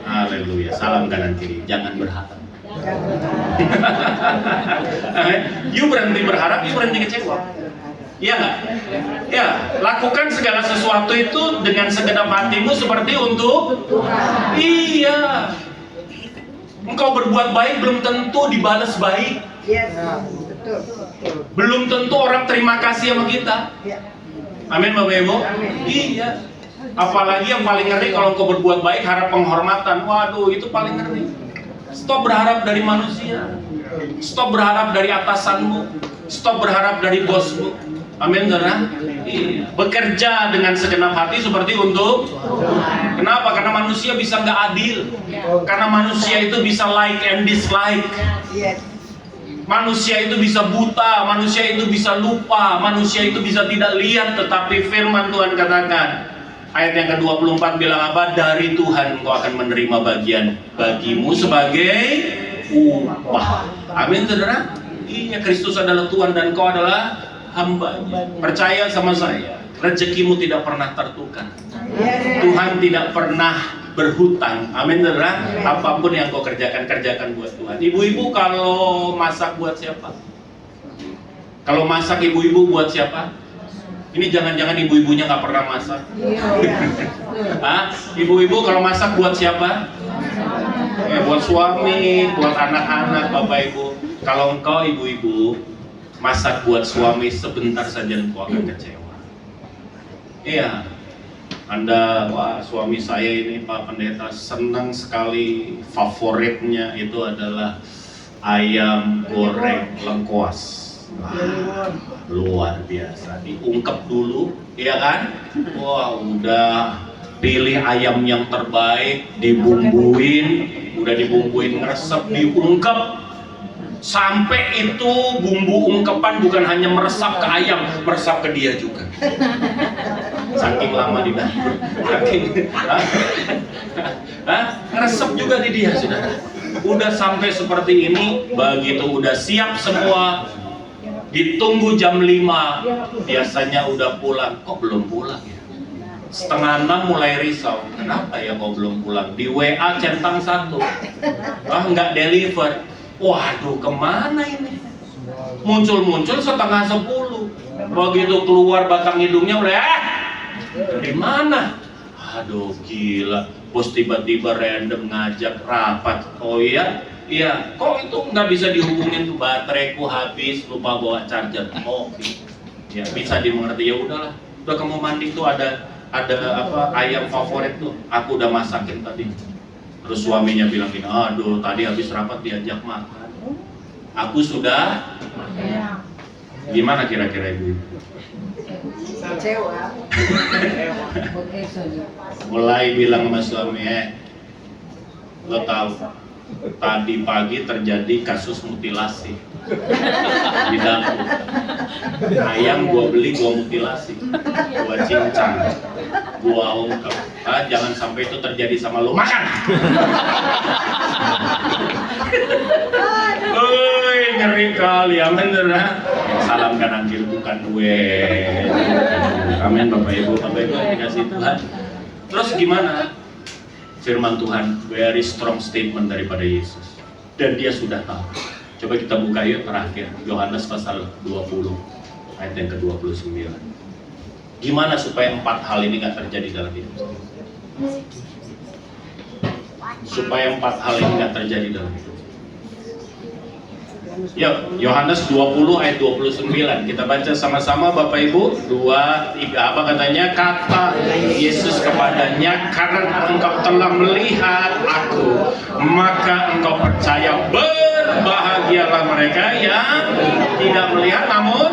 Speaker 1: Haleluya. Salam kanan kiri, jangan berharap. You berhenti berharap, you berhenti kecewa. Iya nggak? Ya, lakukan segala sesuatu itu dengan segenap hatimu seperti untuk Tuhan. Iya. Engkau berbuat baik belum tentu dibalas baik.
Speaker 4: Yes, betul.
Speaker 1: Belum tentu orang terima kasih sama kita. Amin, Bapak Ibu. Iya. Apalagi yang paling ngeri kalau engkau berbuat baik harap penghormatan. Waduh, itu paling ngeri. Stop berharap dari manusia. Stop berharap dari atasanmu. Stop berharap dari bosmu. Amin, saudara. Iya. Bekerja dengan segenap hati seperti untuk Tuhan. Kenapa? Karena manusia bisa nggak adil. Karena manusia itu bisa like and dislike.
Speaker 4: Yes.
Speaker 1: Manusia itu bisa buta, manusia itu bisa lupa, manusia itu bisa tidak lihat, tetapi firman Tuhan katakan, ayat yang ke-24 bilang apa? Dari Tuhan engkau akan menerima bagian bagimu sebagai upah. Amin, saudara? Iya, Kristus adalah Tuhan dan kau adalah hamba-Nya. Percaya sama saya, rezekimu tidak pernah tertukar. Tuhan tidak pernah berhutang. Amin, saudara. Apapun yang kau kerjakan, kerjakan buat Tuhan. Ibu-ibu kalau masak buat siapa? Kalau masak ibu-ibu buat siapa? Ini jangan-jangan ibu-ibunya nggak pernah masak. Hah? Ibu-ibu kalau masak buat siapa? Buat suami, buat anak-anak, Bapak Ibu. Kalau engkau ibu-ibu masak buat suami, sebentar saja engkau akan kecewa. Iya. Anda, wah suami saya ini Pak Pendeta senang sekali, favoritnya itu adalah ayam goreng lengkuas. Wah, luar biasa, diungkep dulu, ya kan? Wah, udah pilih ayam yang terbaik, dibumbuin, udah dibumbuin ngeresep, diungkep. Sampai itu bumbu ungkepan bukan hanya meresap ke ayam, meresap ke dia juga. Saking lama di dapur, ngeresep juga di dia, saudara. Udah sampai seperti ini, begitu udah siap semua, ditunggu jam 5, biasanya udah pulang. Kok belum pulang ya? Setengah 6 mulai risau, kenapa ya kok belum pulang? Di WA centang 1, nggak deliver. Waduh, kemana ini? Muncul-muncul setengah 10. Begitu keluar batang hidungnya udah, di mana? Aduh, gila. Bos tiba-tiba random ngajak rapat. Oh iya? Iya. Kok itu nggak bisa dihubungin tuh, bateraiku habis, lupa bawa charger. Oh, ya bisa dimengerti. Ya udahlah. Udah kamu mandi tuh ada apa ayam favorit tuh. Aku udah masakin tadi. Terus suaminya bilang gini, aduh tadi habis rapat diajak makan. Aku sudah. Gimana kira-kira ibu?
Speaker 4: Kecewa.
Speaker 1: Mulai bilang sama suami, lo tahu tadi pagi terjadi kasus mutilasi di dapur. Ayam gua beli, gua mutilasi, gua cincang, gua ungkep. Jangan sampai itu terjadi sama lo, makan. ngeri kali, amin saudara. Salam kanan kiri bukan gue. Amin Bapak Ibu dikasih Tuhan. Terus gimana? Firman Tuhan very strong statement daripada Yesus. Dan dia sudah tahu. Coba kita buka yuk terakhir, Yohanes pasal 20 ayat yang ke-29. Gimana supaya 4 hal ini gak terjadi dalam hidup saya? Supaya 4 hal ini gak terjadi dalam hidup saya. Yuk, Yohanes 20 ayat 29. Kita baca sama-sama Bapak Ibu. 2, 3, apa katanya? Kata Yesus kepadanya, karena engkau telah melihat aku, maka engkau percaya. Berbahagialah mereka yang tidak melihat namun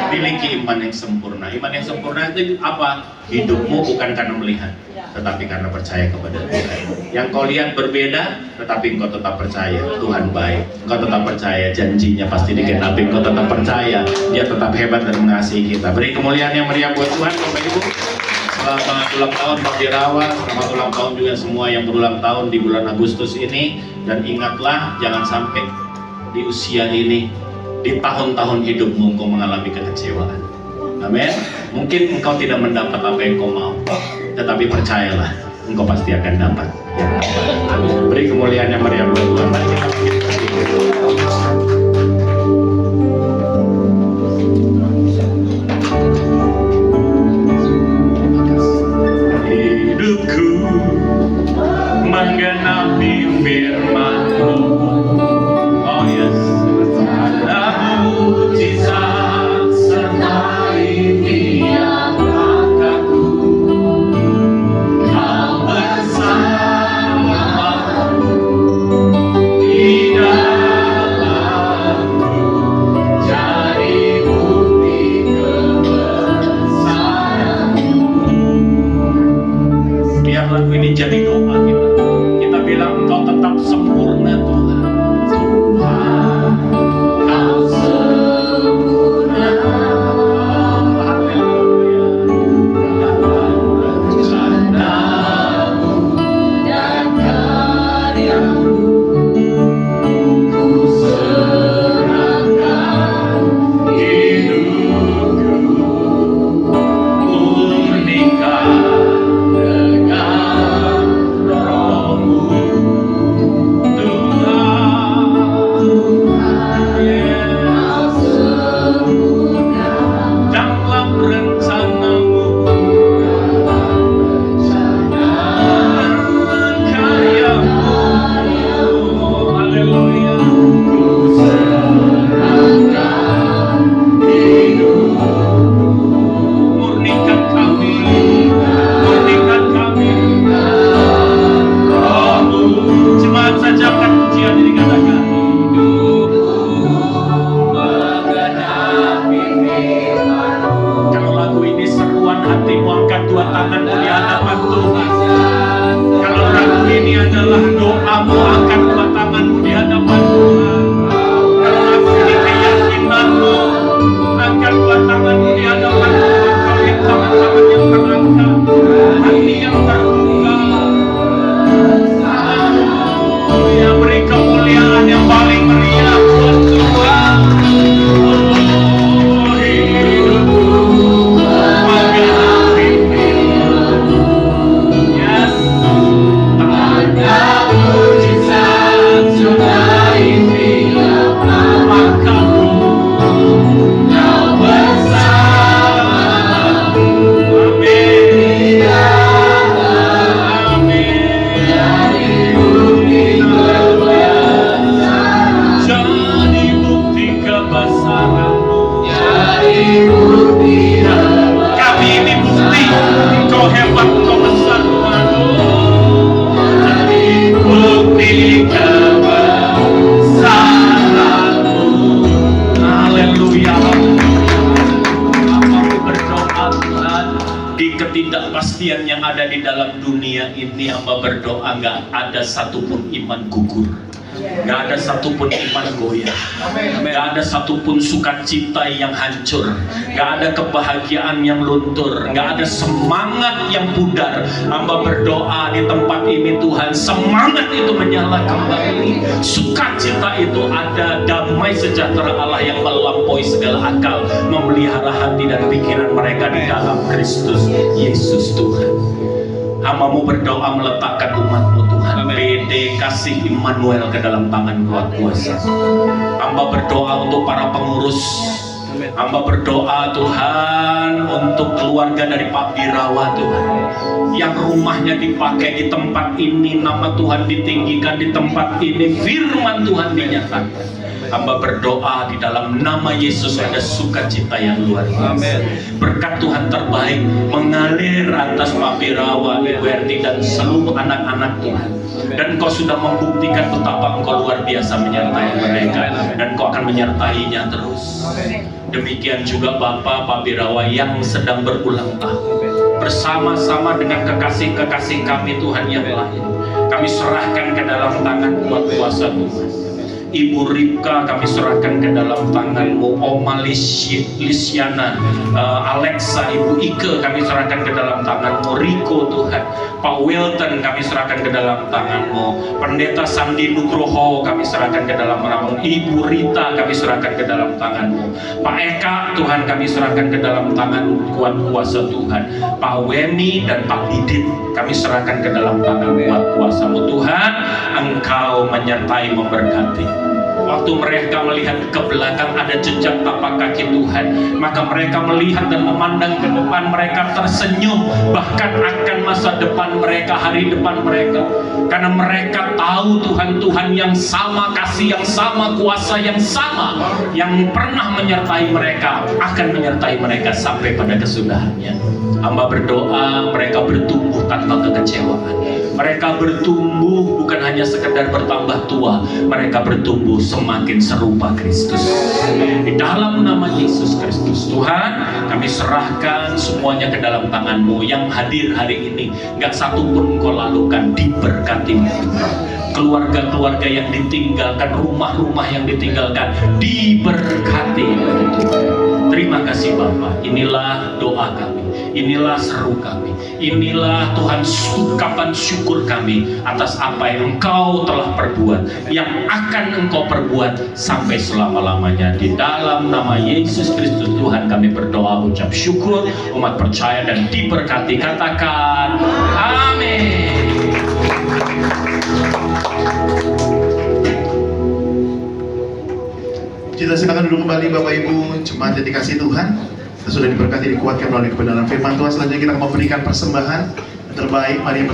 Speaker 1: memiliki iman yang sempurna. Iman yang sempurna itu apa? Hidupmu bukan karena melihat, tetapi karena percaya kepada Tuhan. Yang kau lihat berbeda, tetapi engkau tetap percaya Tuhan baik. Engkau tetap percaya janjinya pasti digenapi. Engkau tetap percaya Dia tetap hebat dan mengasihi kita. Beri kemuliaan yang meriah buat Tuhan Bapak Ibu. Selamat ulang tahun Pak Dirawa. Selamat ulang tahun juga semua yang berulang tahun di bulan Agustus ini. Dan ingatlah, jangan sampai di usia ini, di tahun-tahun hidupmu engkau mengalami kekecewaan. Amin. Mungkin engkau tidak mendapat apa yang kau mau, tetapi percayalah, engkau pasti akan dapat yang terbaik. Amin. Beri kemuliaan yang meriah buat Tuhan. Mari kita hidupku menggenapi firman-Mu. Oh yes. Ada mujizat sertai tiap langkahku. Kau bersamaku di dalamku, jadi bukti kebesaran-Mu. Biar lagu ini jadi doa kita. Kita bilang Engkau tetap sempurna Tuhan. Tuhan, Kau sempurna. Rencana-Mu dan karya-Mu, ku serahkan hidupku, murnikan dengan Roh-Mu. Tuhan, Yesus, dalam rencana-Mu dan karya-Mu, haleluya, ku serahkan hidupku, murnikan kami, Roh-Mu. Jemaat sajamkan pujian ini, katakan kalau lagu ini seruan hatimu, angkat dua tanganmu di hadapan Tuhan. Kalau lagu ini adalah doamu, angkat dua tanganmu di hadapan Tuhan. Kalau lagu ini keyakinanmu, angkat dua tanganmu di hadapan Tuhan. Kau lihat tangan-tangan yang terangkat, hati yang terbuka. Haleluya, beri kemuliaan yang paling meriah buat Tuhan. Oh, hidupku menggenapi firman-Mu. Yes. Ada mujizat sertai tiap langkahku. Kau bersamaku. Amin. Amin. Jadi bukti kebesaran-Mu. Kami ini bukti Engkau hebat, Engkau besar Tuhan. Jadi bukti kebesaran-Mu. Haleluya. Hamba berdoa Tuhan, di ketidakpastian yang ada di dalam dunia ini, hamba berdoa nggak ada satupun iman gugur. Gak ada satupun iman goyah, gak ada satupun sukacita yang hancur, gak ada kebahagiaan yang luntur, gak ada semangat yang pudar. Hamba berdoa di tempat ini Tuhan, semangat itu menyala kembali, sukacita itu ada, damai sejahtera Allah yang melampaui segala akal memelihara hati dan pikiran mereka di dalam Kristus Yesus Tuhan. Hamba-Mu berdoa meletakkan umat-Mu Tuhan. PD kasih Immanuel ke dalam tangan kuat kuasa. Hamba berdoa untuk para pengurus. Hamba berdoa Tuhan untuk keluarga dari Pak Birawa Tuhan, yang rumahnya dipakai di tempat ini, nama Tuhan ditinggikan di tempat ini, firman Tuhan dinyatakan. Hamba berdoa di dalam nama Yesus ada sukacita yang luar biasa. Berkat Tuhan terbaik mengalir atas Pak Birawa, Ibu Erti dan seluruh anak-anak Tuhan. Dan Kau sudah membuktikan betapa Engkau luar biasa menyertai mereka, dan Kau akan menyertainya terus. Demikian juga Bapak Pak Birawa yang sedang berulang tahun, bersama-sama dengan kekasih-kekasih kami Tuhan yang lain, kami serahkan ke dalam tangan kuat kuasa Tuhan. Ibu Ripka kami serahkan ke dalam tangan-Mu. Oma Lisyana, Alexa, Ibu Ike kami serahkan ke dalam tangan-Mu. Riko Tuhan, Pak Wilton kami serahkan ke dalam tangan-Mu. Pendeta Sandi Nugroho kami serahkan ke dalam tangan-Mu. Ibu Rita kami serahkan ke dalam tangan-Mu. Pak Eka Tuhan kami serahkan ke dalam tangan kuat kuasa Tuhan. Pak Weni dan Pak Didit kami serahkan ke dalam tangan kuat kuasa-Mu Tuhan. Engkau menyertai memberkati. Waktu mereka melihat ke belakang ada jejak tapak kaki Tuhan, maka mereka melihat dan memandang ke depan, mereka tersenyum bahkan akan masa depan mereka, hari depan mereka, karena mereka tahu Tuhan yang sama, kasih yang sama, kuasa yang sama, yang pernah menyertai mereka akan menyertai mereka sampai pada kesudahannya. Hamba berdoa mereka bertumbuh tanpa kekecewaan. Mereka bertumbuh bukan hanya sekedar bertambah tua, mereka bertumbuh semakin serupa Kristus. Di dalam nama Yesus Kristus Tuhan, kami serahkan semuanya ke dalam tangan-Mu. Yang hadir hari ini, gak satu pun Engkau lalukan, diberkati Tuhan. Keluarga-keluarga yang ditinggalkan, rumah-rumah yang ditinggalkan, diberkati Tuhan. Terima kasih Bapak. Inilah doa kami, inilah seru kami, inilah Tuhan ungkapan syukur kami atas apa yang Engkau telah perbuat, yang akan Engkau perbuat sampai selama-lamanya. Di dalam nama Yesus Kristus Tuhan kami berdoa, ucap syukur, umat percaya dan diberkati. Katakan amin.
Speaker 4: Kita silakan duduk kembali Bapak Ibu jemaat yang dikasihi Tuhan. Kita sudah diberkati, dikuatkan melalui kebenaran firman Tuhan. Selanjutnya kita akan memberikan persembahan yang terbaik. Mari